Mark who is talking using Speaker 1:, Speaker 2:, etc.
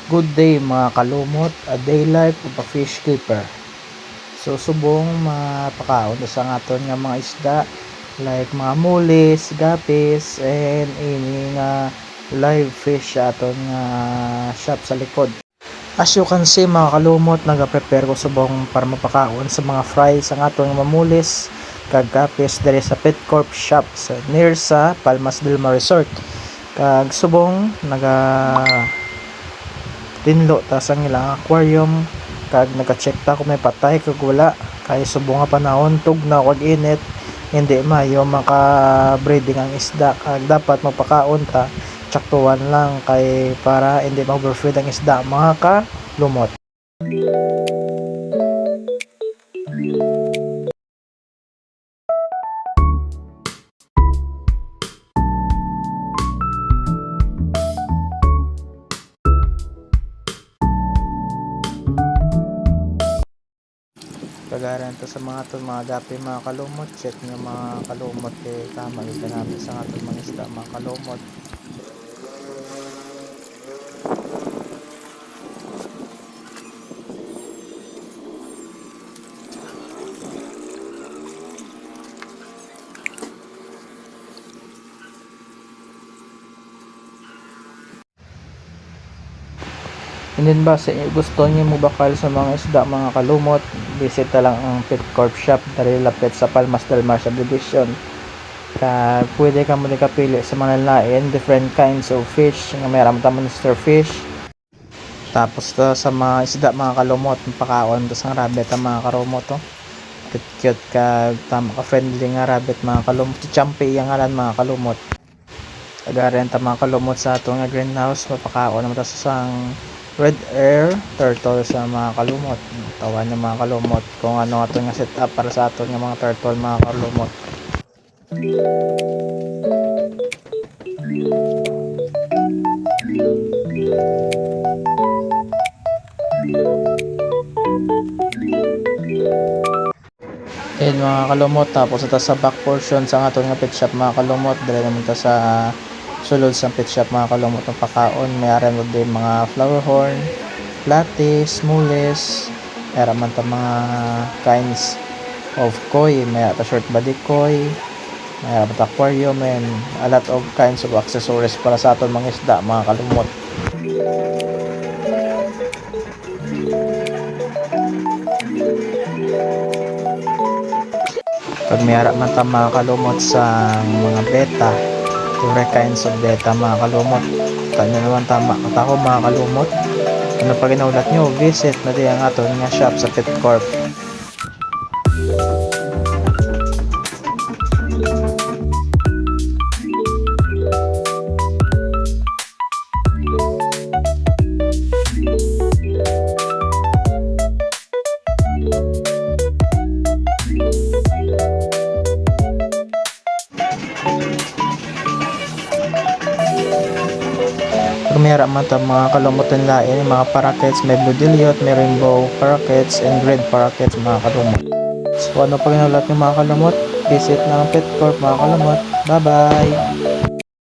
Speaker 1: Good day mga kalumot, a day life of a fish keeper. So subong mapakaon sa aton nga mga isda like mga mulis, gapis and ini nga live fish sa aton nga shop sa likod. As you can see mga kalumot, naga-prepare ko subong para mapakaon sa mga fries ang aton nga mamulis kag gapis diri sa Pet Corp shop sa near sa Palmas del Mar Resort. Kag subong tinlo ta sang ilang aquarium kag naka-check ta kung may patay kag wala kay subong nga panahon tugnaw kag init hindi maayo maka-breeding ang isda kag dapat magpakaon ta tsaktuhan lang kay para hindi ma-overfeed ang isda mga kalumot. Kagaran to sa mga gapi mga kalumot, check nyo mga kalumot kay tama ika namin sa aton mga isda mga kalumot. And then ba sa gusto niyo mo bakal sa mga isda mga kalumot, visit na lang ang Pet Corp shop dari lapit sa Palmas del Mar subdivision. Kag pwede ka mo kapili sa mga lain different kinds of fish nga mayroon ta monster fish. Tapos to sa mga isda mga kalumot, pakaon to sa rabbit ang mga kalumot to. Cute kag tama ka friendly nga rabbit mga kalumot. Champi yang ngalan mga kalumot. Kagaran ta mga kalumot sa ato nga greenhouse, mapakaon naman ta sa sang red air turtle sa mga kalumot. Tawan ng mga kalumot kung ano ato nga setup para sa ato nga mga turtle mga kalumot. And mga kalumot, tapos ito sa back portion sa ato nga pet shop mga kalumot, dali naman ito sa sulod sa pet shop mga kalumot ng pakaon. Mayroon mo din mga flower horn, platis, mules, mayroon man ta mga kinds of koi, mayroon ta short body koi, mayroon ta aquarium, and a lot of kinds of accessories para sa aton mga isda mga kalumot. Pag mayara man ta mga kalumot sa mga beta, different kinds of beta mga kalumot, tanyo naman tama katako mga kalumot. Ano pa ginaulat nyo, visit na din ang aton nga shop sa Pet Corp. Mayroon man ta mga kalumot lain, mga parakeets, may blue dilliot, may rainbow parakeets and red parakeets mga kalumot. So ano pa ginaulat nyo mga kalumot, visit ng Pet Corp mga kalumot. Bye bye!